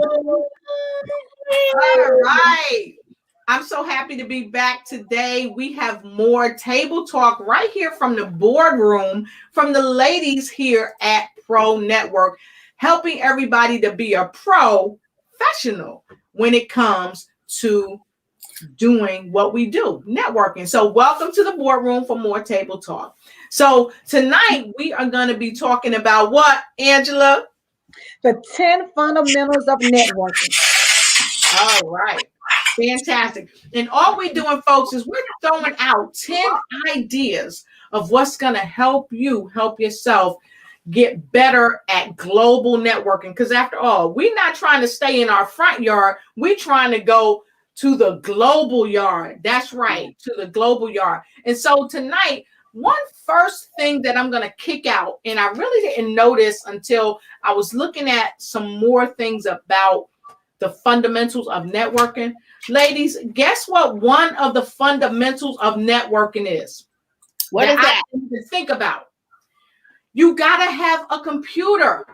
All right. I'm so happy to be back today. We have more table talk right here from the boardroom, from the ladies here at Pro Network, helping everybody to be a professional when it comes to doing what we do, networking. So welcome to the boardroom for more table talk. So tonight we are going to be talking about what, Angela? The 10 fundamentals of networking. All right. Fantastic. And all we're doing, folks, is we're throwing out 10 ideas of what's going to help you help yourself get better at global networking. Because after all, we're not trying to stay in our front yard. We're trying to go to the global yard. That's right, to the global yard. And so tonight, one first thing that I'm going to kick out, and I really didn't notice until I was looking at some more things about the fundamentals of networking. Ladies, guess what one of the fundamentals of networking is? What is that? I need to think about. You got to have a computer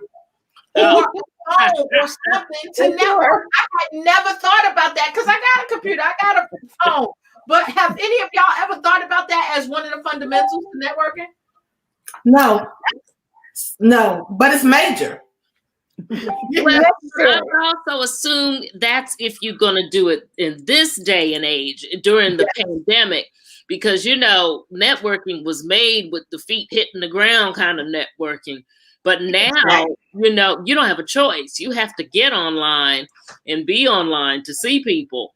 or a phone or something to network. I had never thought about that because I got a computer, I got a phone. But have any of y'all ever thought about that as one of the fundamentals of networking? No, but it's major. Well, I would also assume that's if you're going to do it in this day and age during the pandemic, because, you know, networking was made with the feet hitting the ground kind of networking. But now, you know, you don't have a choice. You have to get online and be online to see people.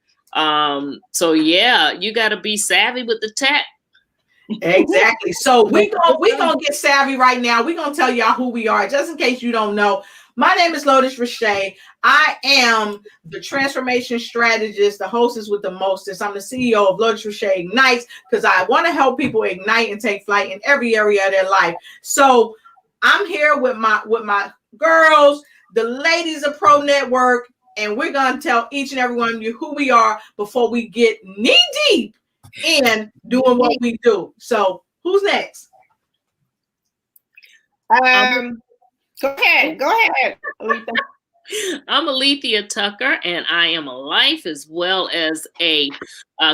So, yeah, you got to be savvy with the tech. Exactly. So we gonna get savvy right now. We're gonna tell y'all who we are, just in case you don't know. My name is Lotus Rashay. I am the transformation strategist, the hostess with the mostest. I'm the CEO of Lotus Rashay Ignites because I want to help people ignite and take flight in every area of their life. So I'm here with my girls, the ladies of Pro Network, and we're gonna tell each and every one of you who we are before we get knee deep in doing what we do. So who's next? Go ahead, Aletha. I'm Alethea Tucker, and I am a life as well as a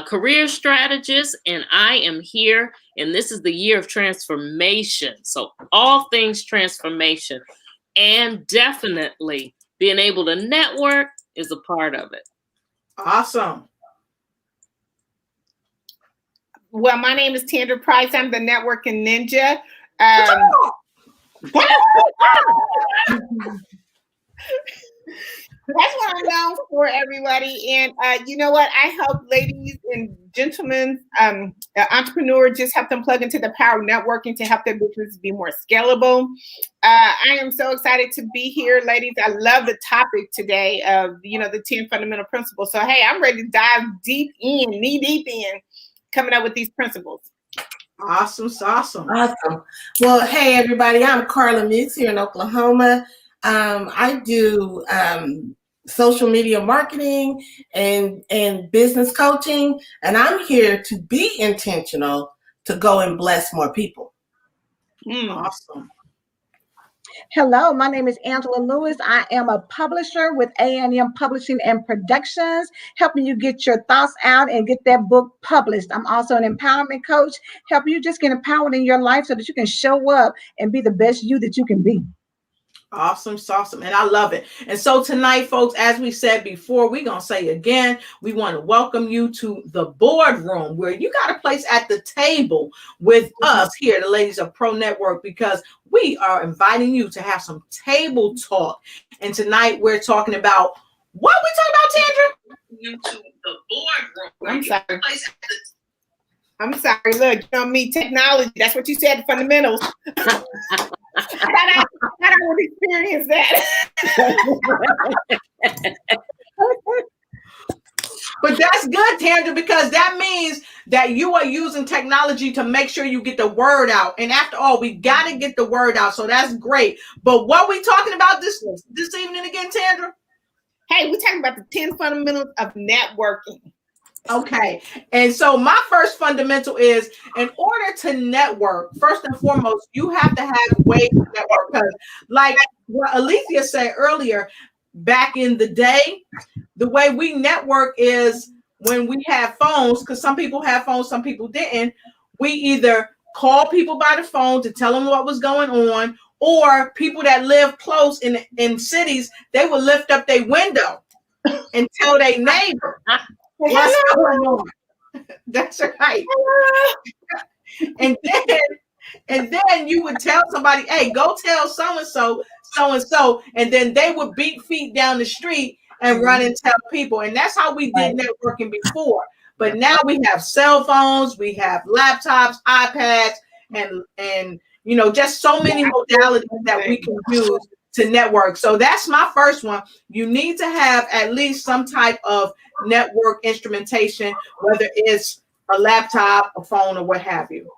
career strategist, and I am here, and this is the year of transformation. So all things transformation, and definitely being able to network is a part of it. Awesome. Well, my name is Tandra Price. I'm the networking ninja. That's what I'm known for, everybody. And you know what? I help ladies and gentlemen, entrepreneurs, just help them plug into the power of networking to help their business be more scalable. I am so excited to be here, ladies. I love the topic today of, you know, the 10 fundamental principles. So, hey, I'm ready to dive deep in, knee deep in, coming up with these principles. Awesome. Well, hey, everybody, I'm Carla Mix here in Oklahoma. I do social media marketing and business coaching, and I'm here to be intentional to go and bless more people. Awesome. Hello, my name is Angela Lewis. I am a publisher with A&M Publishing and Productions, helping you get your thoughts out and get that book published. I'm also an empowerment coach, helping you just get empowered in your life so that you can show up and be the best you that you can be. Awesome. And I love it. And so tonight, folks, as we said before, we're going to say again, we want to welcome you to the boardroom where you got a place at the table with us here, the ladies of Pro Network, because we are inviting you to have some table talk. And tonight we're talking about what we talking about, Tandra? You to the boardroom. I'm sorry. Look, you know me, technology. That's what you said, the fundamentals. I don't experience that. But that's good, Tandra, because that means that you are using technology to make sure you get the word out. And after all, we got to get the word out. So that's great. But what are we talking about this evening again, Tandra? Hey, we're talking about the 10 fundamentals of networking. Okay. And so my first fundamental is, in order to network, first and foremost, you have to have ways to network. Because like what Alethea said earlier, back in the day, the way we network is when we have phones, because some people have phones, some people didn't. We either call people by the phone to tell them what was going on, or people that live close in cities, they would lift up their window and tell their neighbor what's going on. That's right. And then you would tell somebody, hey, go tell so-and-so, so-and-so, and then they would beat feet down the street and run and tell people. And that's how we did networking before. But now we have cell phones, we have laptops, iPads, and you know, just so many modalities that we can use to network. So that's my first one. You need to have at least some type of network instrumentation, whether it's a laptop, a phone, or what have you.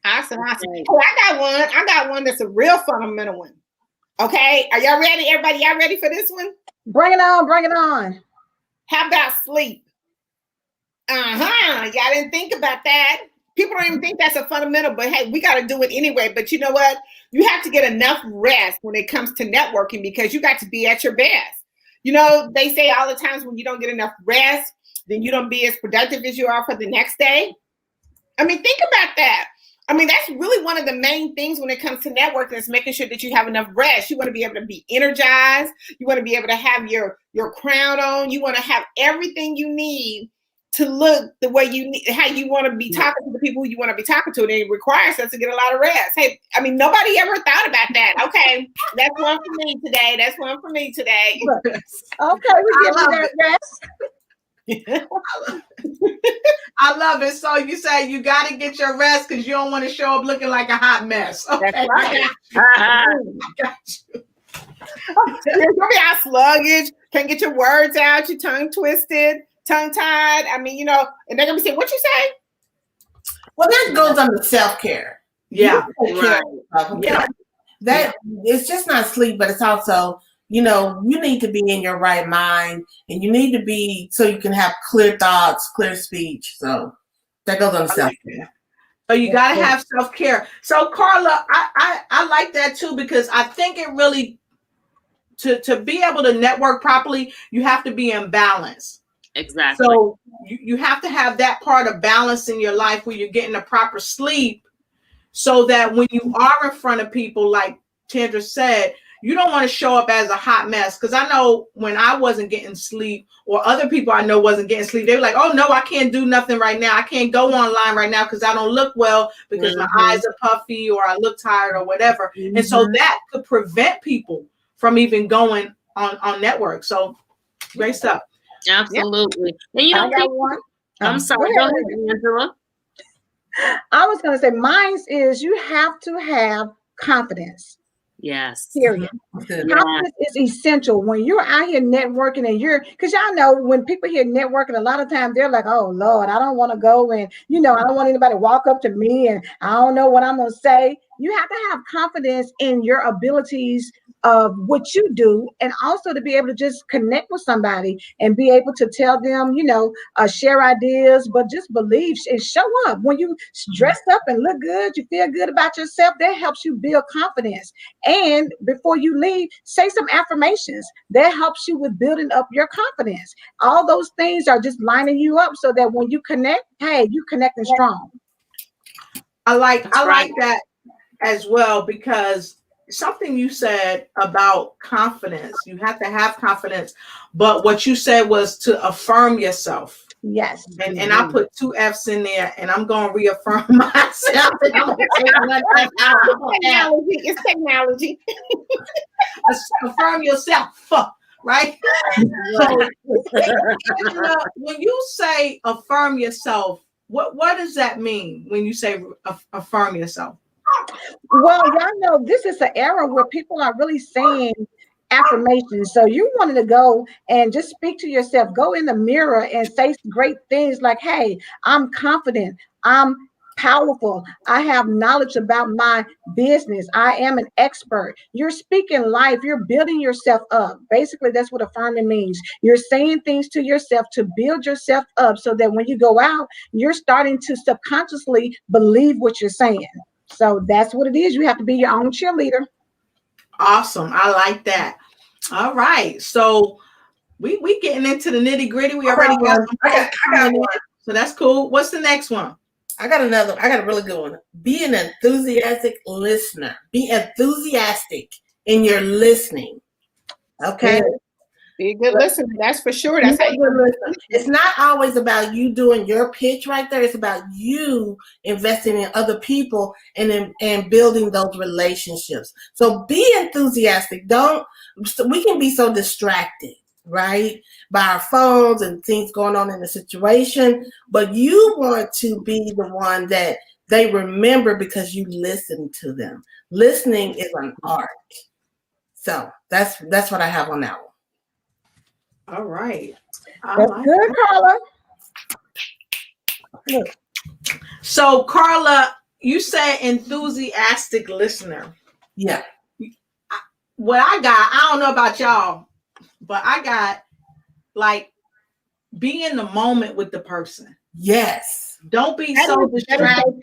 Awesome. Oh, I got one that's a real fundamental one. Okay, are y'all ready? Everybody, y'all ready for this one? Bring it on. How about sleep? Y'all didn't think about that. People don't even think that's a fundamental, but hey, we got to do it anyway. But you know what? You have to get enough rest when it comes to networking, because you got to be at your best. You know, they say all the times when you don't get enough rest, then you don't be as productive as you are for the next day. I mean, think about that. I mean, that's really one of the main things when it comes to networking, is making sure that you have enough rest. You want to be able to be energized. You want to be able to have your crown on. You want to have everything you need to look the way you need, how you want to be talking to the people who you want to be talking to. And it requires us to get a lot of rest. Hey, I mean, nobody ever thought about that. Okay, that's one for me today. Okay, we give you that rest. I love it. So you say you got to get your rest because you don't want to show up looking like a hot mess. Okay. That's right. I got you. You're gonna be out sluggish, can't get your words out, your tongue twisted, tongue tied. I mean, you know, and they're gonna be saying, "What you say?" Well, that goes under self-care. Yeah, right. Yeah. That it's just not sleep, but it's also, you know, you need to be in your right mind, and you need to be so you can have clear thoughts, clear speech. So that goes on self-care. So you got to have self-care. So Carla, I like that too, because I think it really, to be able to network properly, you have to be in balance. Exactly. So you have to have that part of balance in your life where you're getting the proper sleep, so that when you are in front of people, like Tandra said, you don't want to show up as a hot mess. Because I know when I wasn't getting sleep, or other people I know wasn't getting sleep, they were like, oh no, I can't do nothing right now. I can't go online right now because I don't look well, because my eyes are puffy, or I look tired, or whatever. And so that could prevent people from even going on network. So great stuff. Absolutely. And you know, I'm sorry, go ahead, Angela. I was going to say, mine is you have to have confidence. Yes. Period. Confidence is essential when you're out here networking, and because y'all know when people hear networking, a lot of times they're like, oh Lord, I don't want to go, and you know, I don't want anybody to walk up to me and I don't know what I'm going to say. You have to have confidence in your abilities of what you do, and also to be able to just connect with somebody and be able to tell them, you know, share ideas, but just believe and show up. When you dress up and look good, you feel good about yourself, that helps you build confidence. And before you leave, say some affirmations. That helps you with building up your confidence. All those things are just lining you up so that when you connect, hey, you connecting strong. I like that as well, because something you said about confidence, you have to have confidence, but what you said was to affirm yourself. Yes. And I put 2 F's in there, and I'm going to reaffirm myself. And I'm going to take one F out. It's technology. Affirm yourself, right? So, when you say affirm yourself, what does that mean when you say affirm yourself? Well, y'all know this is an era where people are really saying affirmations. So you wanted to go and just speak to yourself, go in the mirror and say great things like, hey, I'm confident, I'm powerful, I have knowledge about my business, I am an expert. You're speaking life, you're building yourself up. Basically, that's what affirming means. You're saying things to yourself to build yourself up so that when you go out, you're starting to subconsciously believe what you're saying. So that's what it is. You have to be your own cheerleader. Awesome. I like that. All right. So we getting into the nitty gritty. We already got one. So that's cool. What's the next one? I got a really good one. Be an enthusiastic listener. Be enthusiastic in your listening. Okay. Be a good listener. That's for sure. That's how you listen. It's not always about you doing your pitch right there. It's about you investing in other people and building those relationships. So be enthusiastic. We can be so distracted, right, by our phones and things going on in the situation, but you want to be the one that they remember because you listen to them. Listening is an art. So that's what I have on that one. All right. That's good, Carla. Look. So, Carla, you said enthusiastic listener. Yeah. What I got, I don't know about y'all, but I got like be in the moment with the person. Yes. Don't be so distracted.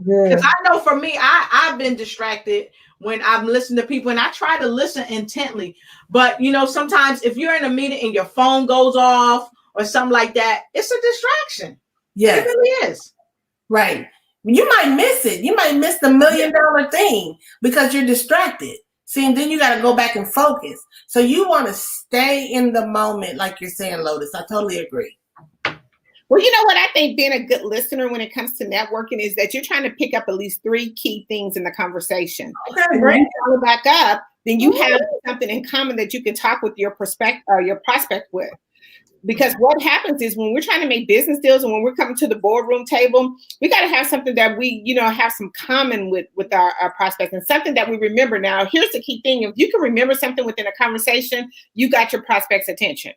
Because I know for me, I've been distracted when I'm listening to people, and I try to listen intently. But you know, sometimes if you're in a meeting and your phone goes off or something like that, it's a distraction. Yes. It really is. Right. You might miss it. You might miss the $1 million thing because you're distracted. See, and then you got to go back and focus. So you want to stay in the moment, like you're saying, Lotus. I totally agree. Well, you know what I think being a good listener when it comes to networking is that you're trying to pick up at least 3 key things in the conversation. Okay, when you follow back up, then you have something in common that you can talk with your prospect with. Because what happens is when we're trying to make business deals and when we're coming to the boardroom table, we got to have something that we, have some common with our prospects and something that we remember. Now, here's the key thing. If you can remember something within a conversation, you got your prospect's attention.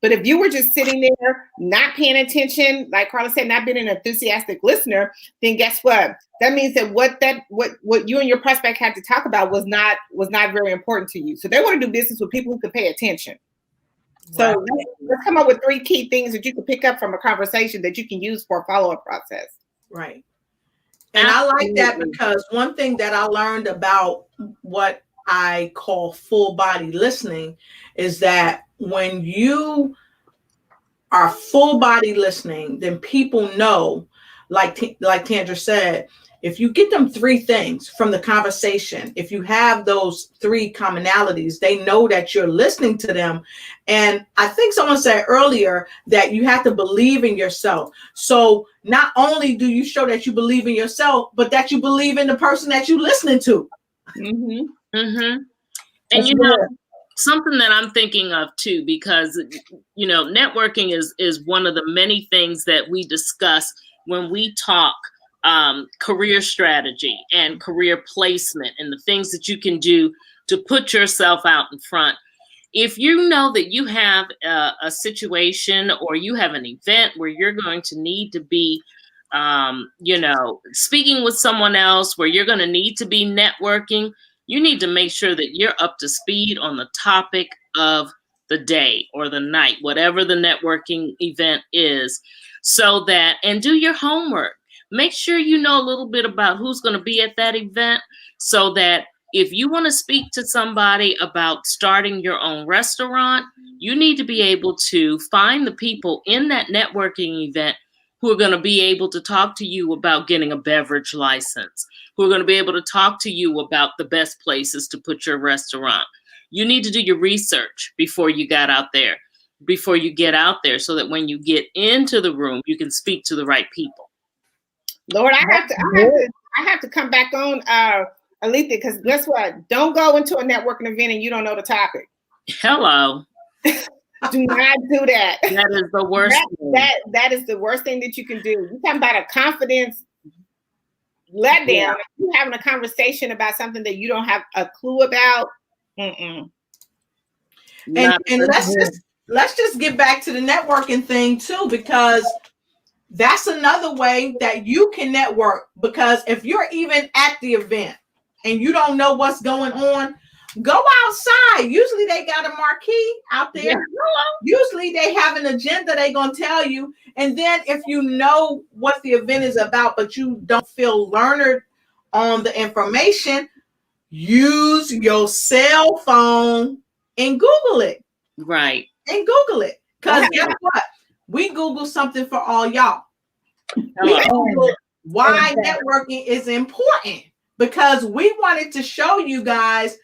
But if you were just sitting there, not paying attention, like Carla said, not being an enthusiastic listener, then guess what? That means that what you and your prospect had to talk about was not very important to you. So they want to do business with people who can pay attention. So let's come up with 3 key things that you can pick up from a conversation that you can use for a follow-up process. Right. And I like that because one thing that I learned about what I call full body listening is that when you are full body listening, then people know, like Tandra said, if you get them 3 things from the conversation, if you have those 3 commonalities, they know that you're listening to them. And I think someone said earlier that you have to believe in yourself. So not only do you show that you believe in yourself, but that you believe in the person that you're listening to. Mm-hmm. Mm-hmm. And something that I'm thinking of too, because networking is one of the many things that we discuss when we talk career strategy and career placement and the things that you can do to put yourself out in front. If you know that you have a situation or you have an event where you're going to need to be, speaking with someone else, where you're going to need to be networking, you need to make sure that you're up to speed on the topic of the day or the night, whatever the networking event is, and do your homework. Make sure you know a little bit about who's going to be at that event so that if you want to speak to somebody about starting your own restaurant, you need to be able to find the people in that networking event who are going to be able to talk to you about getting a beverage license, who are going to be able to talk to you about the best places to put your restaurant. You need to do your research before you get out there, so that when you get into the room, you can speak to the right people. Lord, I have to come back on Alethea, because guess what? Don't go into a networking event and you don't know the topic. Hello. Do not do that. That is the worst. That is the worst thing that you can do. You're talking about a confidence letdown. Yeah. You're having a conversation about something that you don't have a clue about. And let's just get back to the networking thing too, because that's another way that you can network. Because if you're even at the event and you don't know what's going on, go outside. Usually they got a marquee out there. Yeah. Usually they have an agenda they're going to tell you. And then if you know what the event is about, but you don't feel learned on the information, use your cell phone and Google it. Right. And Google it. Because guess what? We Google something for all y'all. We Google why networking is important, because we wanted to show you guys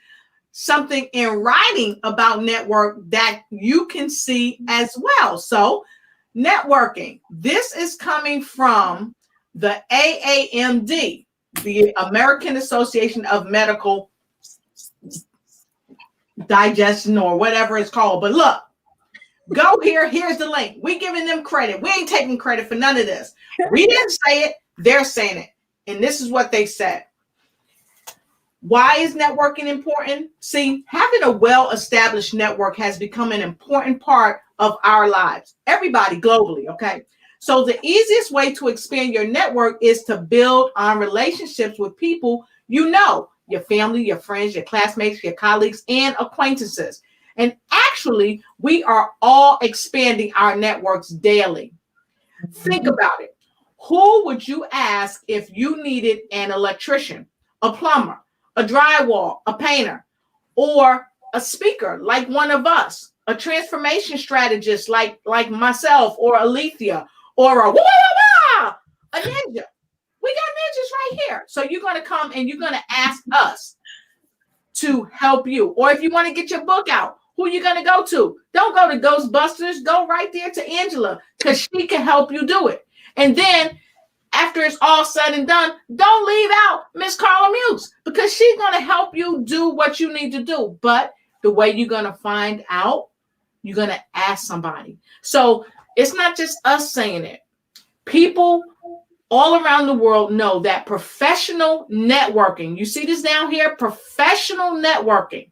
something in writing about network that you can see as well. So networking, this is coming from the AAMD, the American Association of Medical Digestion, or whatever it's called. But look, go here. Here's the link. We giving them credit. We ain't taking credit for none of this. We didn't say it. They're saying it. And this is what they said. Why is networking important? See, having a well-established network has become an important part of our lives. Everybody globally, okay? So the easiest way to expand your network is to build on relationships with people you know, your family, your friends, your classmates, your colleagues, and acquaintances. And actually, we are all expanding our networks daily. Think about it. Who would you ask if you needed an electrician, a plumber, a drywall, a painter, or a speaker like one of us, a transformation strategist like myself or Alethea, or a ninja? We got ninjas right here. So you're going to come and you're going to ask us to help you. Or if you want to get your book out, who are you going to go to? Don't go to Ghostbusters. Go right there to Angela, because she can help you do it. And then after it's all said and done, don't leave out Miss Carla Muse, because she's going to help you do what you need to do. But the way you're going to find out, you're going to ask somebody. So it's not just us saying it. People all around the world know that professional networking, you see this down here, professional networking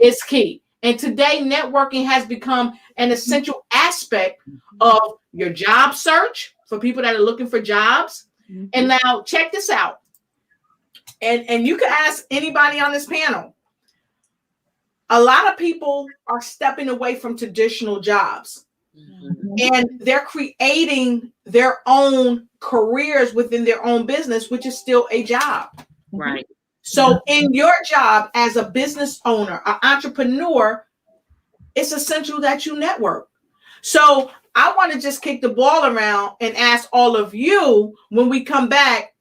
is key. And today, networking has become an essential aspect of your job search for people that are looking for jobs. And now check this out. And you can ask anybody on this panel. A lot of people are stepping away from traditional jobs. And they're creating their own careers within their own business, which is still a job. Right. So in your job as a business owner, an entrepreneur, it's essential that you network. So I want to just kick the ball around and ask all of you, when we come back,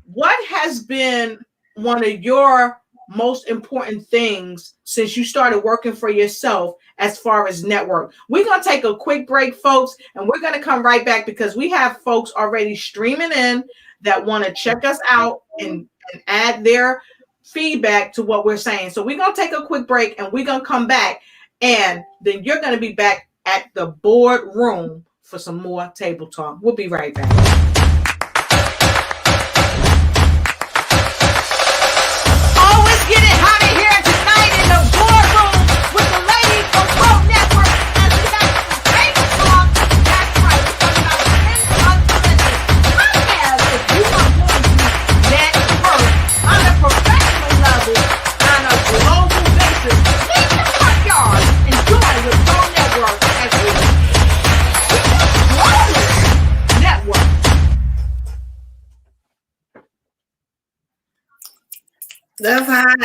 what has been one of your most important things since you started working for yourself as far as network? We're going to take a quick break, folks, and we're going to come right back, because we have folks already streaming in that want to check us out and add their feedback to what we're saying. So we're going to take a quick break, and we're going to come back, and then you're going to be back at the boardroom for some more table talk. We'll be right back. Always get it hot in here tonight in the boardroom with the ladies from Pro Network, and we got some table talk. That's right. We're talking about 10 untremendous podcasts if you are going to network on a professional level on a global basis. Leave the front yard and join with Pro Network as we network. That's hot.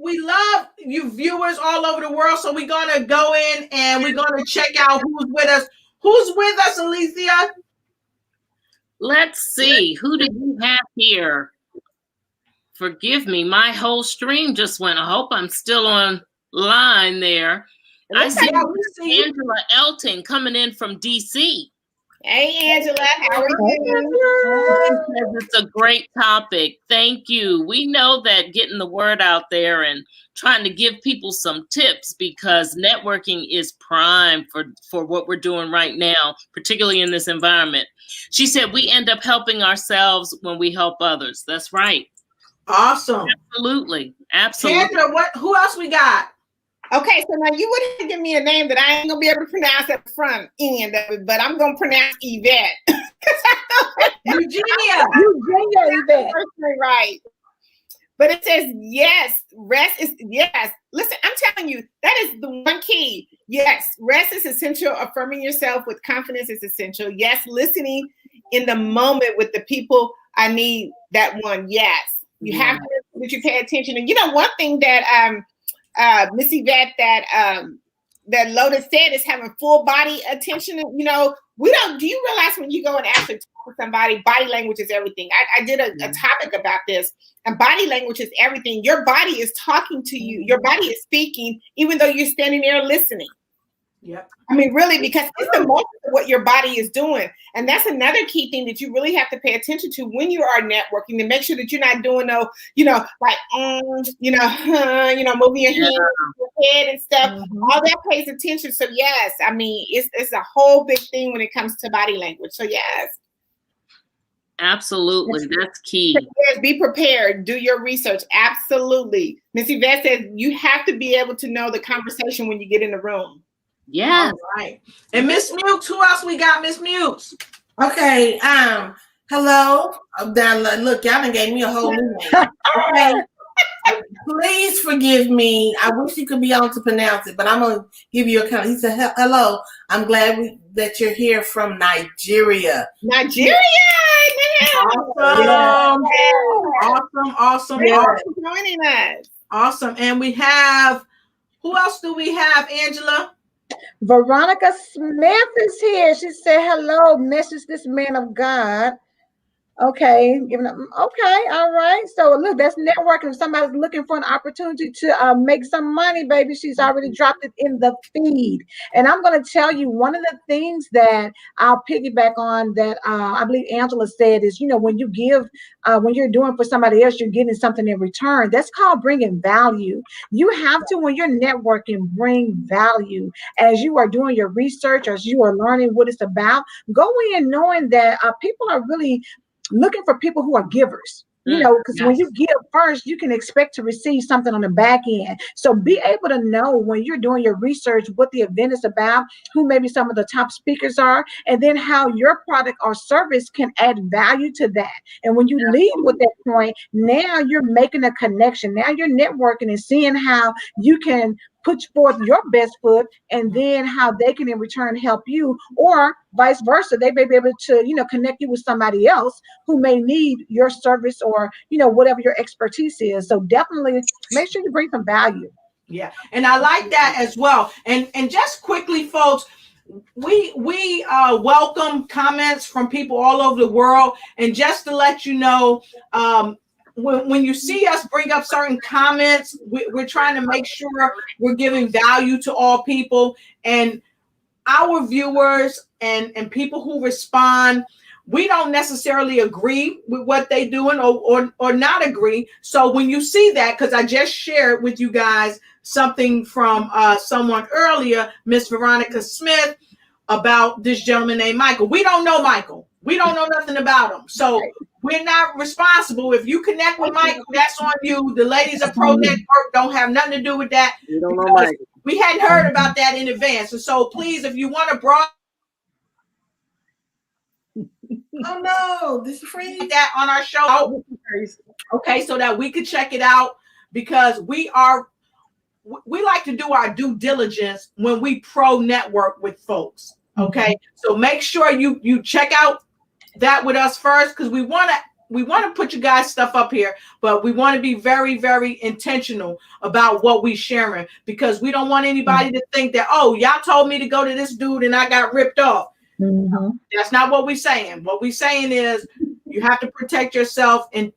We love you viewers all over the world. So we're going to go in and we're going to check out who's with us. Who's with us, Alethea? Let's see. Who did you have here? Forgive me. My whole stream just went. I hope I'm still online there. I see Angela Elton coming in from DC. Hey, Angela, how are you? It's a great topic. Thank you. We know that getting the word out there and trying to give people some tips, because networking is prime for what we're doing right now, particularly in this environment. She said we end up helping ourselves when we help others. That's right. Awesome. Absolutely. Absolutely. Sandra, who else we got? Okay, so now you would have to give me a name that I ain't gonna be able to pronounce at the front end of it, but I'm gonna pronounce Yvette. Eugenia, Yvette. Right. But it says yes, rest is yes. Listen, I'm telling you, that is the one key. Yes, rest is essential. Affirming yourself with confidence is essential. Yes, listening in the moment with the people I need that one. Yes. You have to that you pay attention. And you know, one thing that Miss Yvette that Lotus said is having full body attention. You know, do you realize when you go and actually talk to somebody, body language is everything. I did a topic about this, and body language is everything. Your body is talking to you. Your body is speaking, even though you're standing there listening. Yep. I mean, really, because it's the most of what your body is doing. And that's another key thing that you really have to pay attention to when you are networking, to make sure that you're not doing no, like, moving your hand, your head and stuff. Mm-hmm. All that pays attention. So yes, I mean, it's a whole big thing when it comes to body language. So yes. Absolutely. That's key. Yes, be prepared. Do your research. Absolutely. Miss Yvette says you have to be able to know the conversation when you get in the room. Yeah. All right. And Miss Mukes, who else we got? Miss Mukes. Okay. Hello. Now look, y'all done gave me a whole new name. Okay. Please forgive me. I wish you could be on to pronounce it, but I'm gonna give you a count. He said, "Hello. I'm glad that you're here from Nigeria." Nigeria. Awesome. Awesome. Yeah. For joining us. Awesome. And we have, who else do we have, Angela? Veronica Smith is here. She said, hello, message this man of God. Okay, giving up. Okay, all right. So look, that's networking. If somebody's looking for an opportunity to make some money, baby, she's already dropped it in the feed. And I'm going to tell you, one of the things that I'll piggyback on that I believe Angela said is, when you give, when you're doing for somebody else, you're getting something in return. That's called bringing value. You have to, when you're networking, bring value. As you are doing your research, as you are learning what it's about, go in knowing that people are really looking for people who are givers, because when you give first, you can expect to receive something on the back end. So be able to know when you're doing your research what the event is about, who maybe some of the top speakers are, and then how your product or service can add value to that. And when you lead with that point, now you're making a connection. Now you're networking and seeing how you can put forth your best foot, and then how they can in return help you, or vice versa. They may be able to, connect you with somebody else who may need your service or, whatever your expertise is. So definitely make sure you bring some value. Yeah. And I like that as well. And just quickly, folks, we welcome comments from people all over the world. And just to let you know, when you see us bring up certain comments, we're trying to make sure we're giving value to all people, and our viewers and people who respond. We don't necessarily agree with what they're doing or not agree. So when you see that, because I just shared with you guys something from someone earlier, Miss Veronica Smith, about this gentleman named Michael. We don't know Michael. We don't know nothing about him. So we're not responsible. If you connect with Michael, that's on you. The ladies of Pro Network don't have nothing to do with that. We don't know Michael. We hadn't heard about that in advance. And so please, if you want to broadcast this is free that on our show, okay, so that we could check it out, because we like to do our due diligence when we pro network with folks. Okay, so make sure you check out that with us first, because we want to put you guys stuff up here, but we want to be very, very intentional about what we sharing, because we don't want anybody to think that, oh, y'all told me to go to this dude and I got ripped off. Mm-hmm. That's not what we're saying. What we're saying is you have to protect yourself, and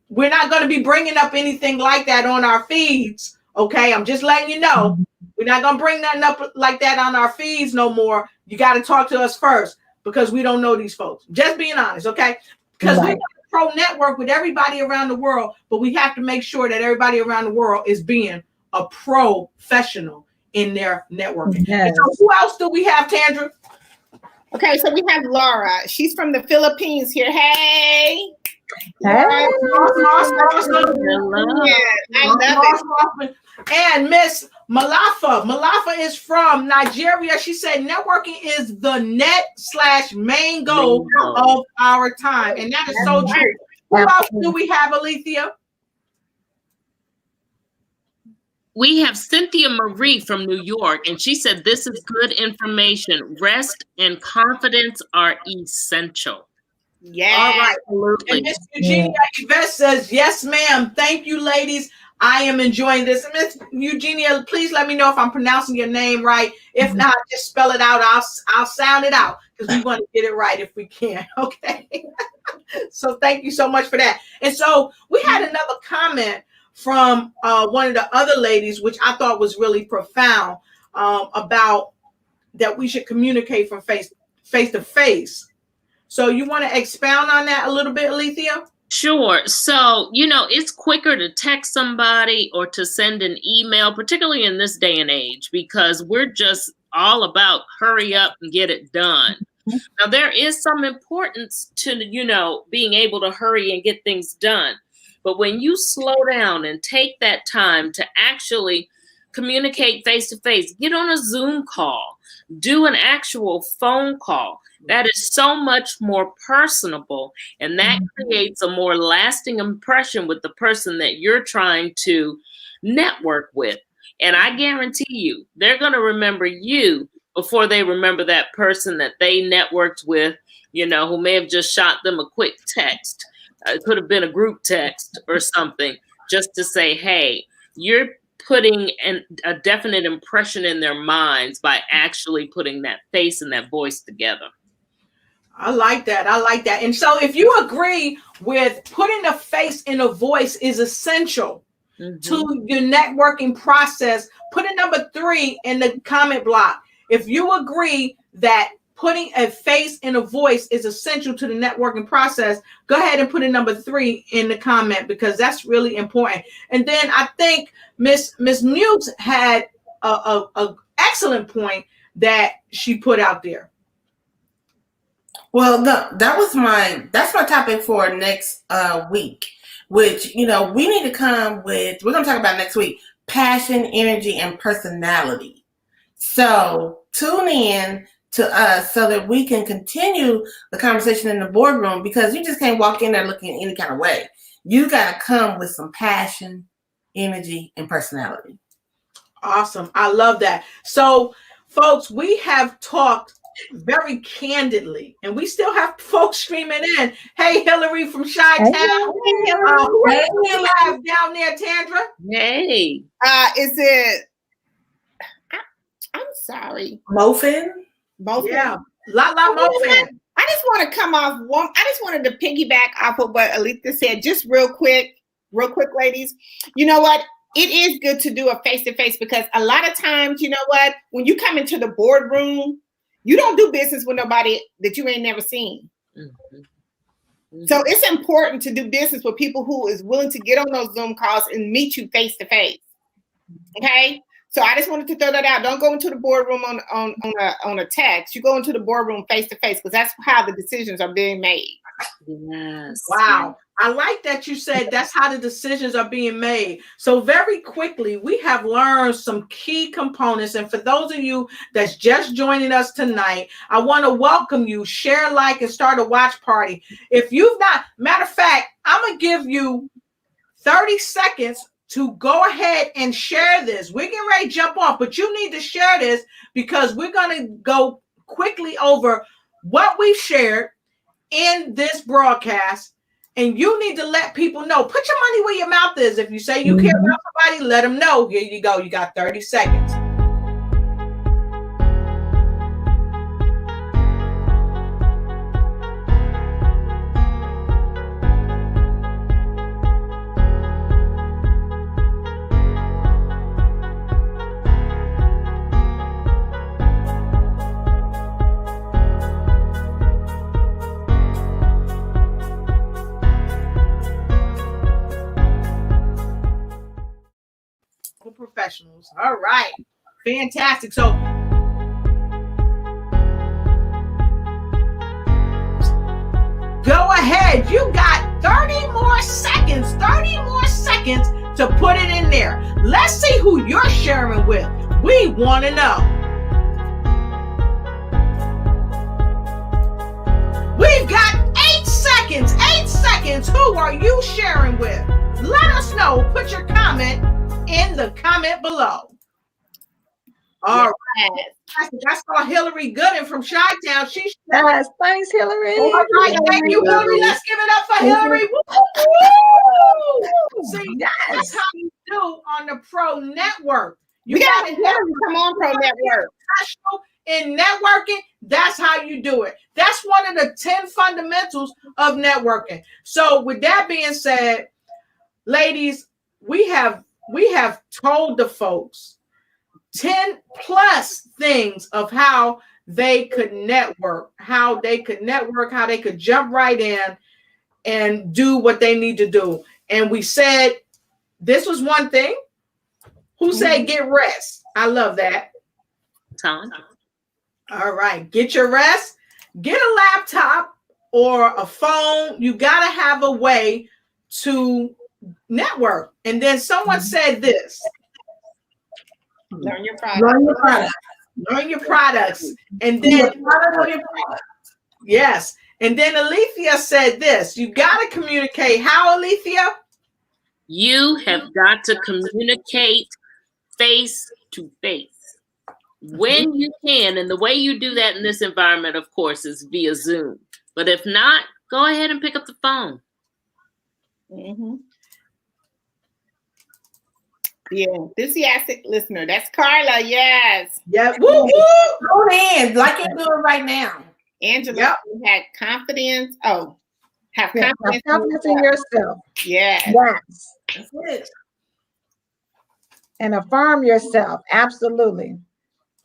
we're not going to be bringing up anything like that on our feeds. Okay, I'm just letting you know. We're not going to bring nothing up like that on our feeds no more. You got to talk to us first, because we don't know these folks. Just being honest, okay? Because we pro network with everybody around the world, but we have to make sure that everybody around the world is being a professional in their networking. Yes. So who else do we have, Tandra? Okay, so we have Laura. She's from the Philippines here. Hey. Awesome. I love it. And Miss Malafa is from Nigeria. She said networking is the net/main goal of our time. And that is so true. Who else do we have, Alethea? We have Cynthia Marie from New York, and she said this is good information. Rest and confidence are essential. Yeah. All right. Absolutely. And Miss Eugenia Yvette says, yes, ma'am. Thank you, ladies. I am enjoying this. And Miss Eugenia, please let me know if I'm pronouncing your name right. If not, just spell it out. I'll sound it out because we want to get it right if we can. Okay. So thank you so much for that. And so we had another comment from one of the other ladies, which I thought was really profound, about that we should communicate from face to face. So you want to expound on that a little bit, Alethea? Sure. So, it's quicker to text somebody or to send an email, particularly in this day and age, because we're just all about hurry up and get it done. Now, there is some importance to, being able to hurry and get things done. But when you slow down and take that time to actually communicate face to face, get on a Zoom call, do an actual phone call, that is so much more personable, and that creates a more lasting impression with the person that you're trying to network with. And I guarantee you, they're going to remember you before they remember that person that they networked with, who may have just shot them a quick text. It could have been a group text or something, just to say, hey, you're putting a definite impression in their minds by actually putting that face and that voice together. I like that. And so if you agree with putting a face in a voice is essential to your networking process, put a number 3 in the comment block. If you agree that putting a face in a voice is essential to the networking process, go ahead and put a number 3 in the comment, because that's really important. And then I think Miss Muse had a excellent point that she put out there. Well, no, that's my topic for next week, which, we need to come with, we're going to talk about next week, passion, energy, and personality. So tune in to us so that we can continue the conversation in the boardroom, because you just can't walk in there looking any kind of way. You got to come with some passion, energy, and personality. Awesome. I love that. So, folks, we have talked very candidly, and we still have folks streaming in. Hey, Hillary from Chi-Town. Hey, you have down there, Tandra. Hey. Is it? I'm sorry. Muffin. Yeah. La Muffin. I just want to come off one. I just wanted to piggyback off of what Alethea said, just real quick, ladies. You know what? It is good to do a face-to-face, because a lot of times, you know what? When you come into the boardroom, you don't do business with nobody that you ain't never seen. So it's important to do business with people who is willing to get on those Zoom calls and meet you face-to-face. Okay? So I just wanted to throw that out. Don't go into the boardroom on a text. You go into the boardroom face-to-face, because that's how the decisions are being made. Yes. Wow. I like that you said that's how the decisions are being made. So very quickly, we have learned some key components. And for those of you that's just joining us tonight, I want to welcome you. Share, like, and start a watch party. If you've not, matter of fact, I'm going to give you 30 seconds to go ahead and share this. We're getting ready to jump off, but you need to share this, because we're going to go quickly over what we've shared in this broadcast. And you need to let people know. Put your money where your mouth is. If you say you care about somebody, let them know. Here you go. You got 30 seconds. Professionals. All right. Fantastic. So go ahead. You got 30 more seconds to put it in there. Let's see who you're sharing with. We want to know. We've got 8 seconds. 8 seconds. Who are you sharing with? Let us know. Put your comment in the comment below. All right. I saw Hillary Gooden from Chi-Town. She Yes, thanks, Hillary. all right, thank you, Hillary. Let's give it up for Hillary. See, that's how you do on the Pro Network. You got to come on, Pro Network. In networking, that's how you do it. That's one of the 10 fundamentals of networking. So with that being said, ladies, we have told the folks 10 plus things of how they could network, how they could jump right in and do what they need to do. And we said this was one thing. Who said get rest? I love that. Tom. All right, get your rest. Get a laptop or a phone. You got to have a way to network. And then someone said this. Learn your products. Learn your products. And then yes. And then Alethea said this. You got to communicate. How, Alethea? You have got to communicate face to face when you can. And the way you do that in this environment, of course, is via Zoom. But if not, go ahead and pick up the phone. Yeah, enthusiastic listener. That's Carla. Yes. Yeah. Woo woo. Go in like you're doing right now. Angela had confidence. Oh, have confidence in yourself. Yes. That's it. And affirm yourself. Absolutely.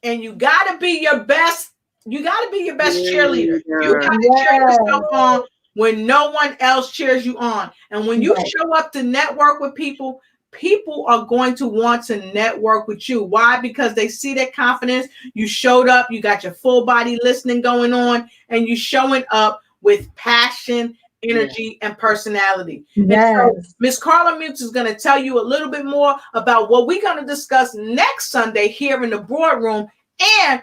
And you got to be your best. You got to be your best cheerleader. You got to cheer yourself on when no one else cheers you on. And when you show up to network with people, people are going to want to network with you. Why? Because they see that confidence. You showed up, you got your full body listening going on, and you showing up with passion, energy, and personality. Yes. And so Ms. Carla Mutes is going to tell you a little bit more about what we're going to discuss next Sunday here in the boardroom. And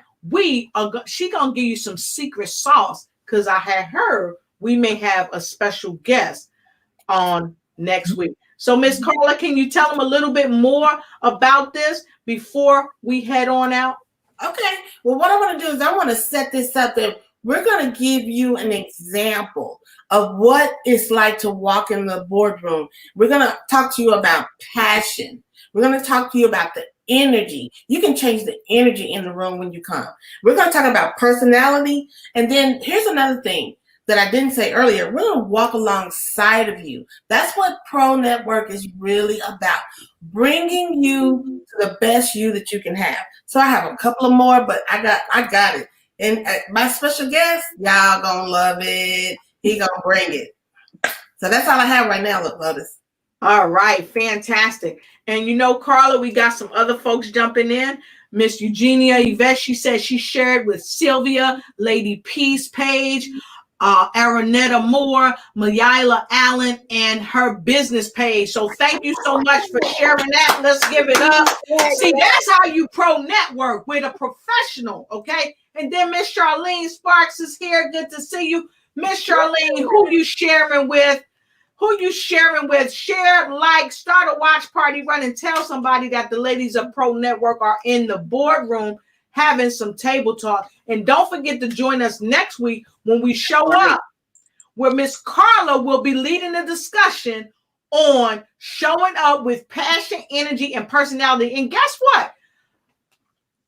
she going to give you some secret sauce, because I had heard we may have a special guest on next week. So, Ms. Carla, can you tell them a little bit more about this before we head on out? Okay. Well, what I want to do is I want to set this up that we're going to give you an example of what it's like to walk in the boardroom. We're going to talk to you about passion. We're going to talk to you about the energy. You can change the energy in the room when you come. We're going to talk about personality. And then here's another thing that I didn't say earlier. We're going to walk alongside of you. That's what Pro Network is really about, bringing you to the best you that you can have. So I have a couple of more, but I got it. And my special guest, y'all gonna love it. He gonna bring it. So that's all I have right now, Lotus. All right, fantastic. And you know, Carla, we got some other folks jumping in. Miss Eugenia Yvette, she said she shared with Sylvia, Lady Peace Page, Aranetta Moore, Mayila Allen, and her business page. So thank you so much for sharing that. Let's give it up. See, that's how you pro network with a professional, okay? And then Miss Charlene Sparks is here. Good to see you. Miss Charlene, who you sharing with? Share, like, start a watch party, run and tell somebody that the ladies of Pro Network are in the boardroom having some table talk. And don't forget to join us next week when we show up, where Miss Carla will be leading the discussion on showing up with passion, energy, and personality. And guess what?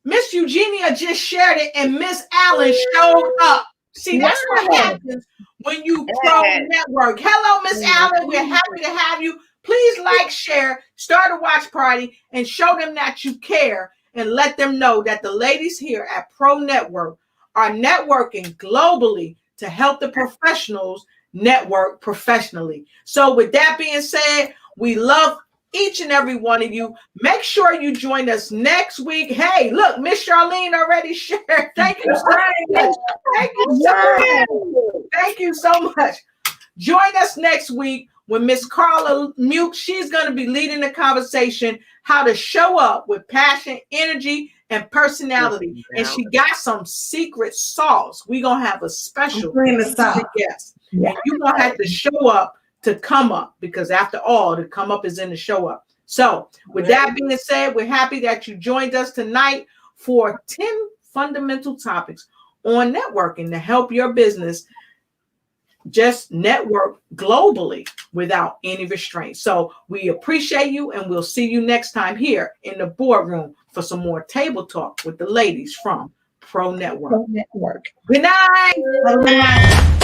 Miss Eugenia just shared it, and Miss Allen showed up. See, that's what happens when you pro network. Hello, Miss Allen. We're happy to have you. Please like, share, start a watch party, and show them that you care, and let them know that the ladies here at Pro Network are networking globally to help the professionals network professionally. So with that being said, we love each and every one of you. Make sure you join us next week. Hey, look, Miss Charlene already shared. Thank you so much. Thank you so much. Join us next week when Miss Carla Mute, she's going to be leading the conversation, how to show up with passion, energy, and personality. And she got some secret sauce. We're going to have a special guest. Yeah. You're going to have to show up to come up, because after all, to come up is in the show up. So with that being said, we're happy that you joined us tonight for 10 fundamental topics on networking to help your business just network globally without any restraints. So we appreciate you, and we'll see you next time here in the boardroom for some more table talk with the ladies from Pro Network. Pro Network. Good night. Good night.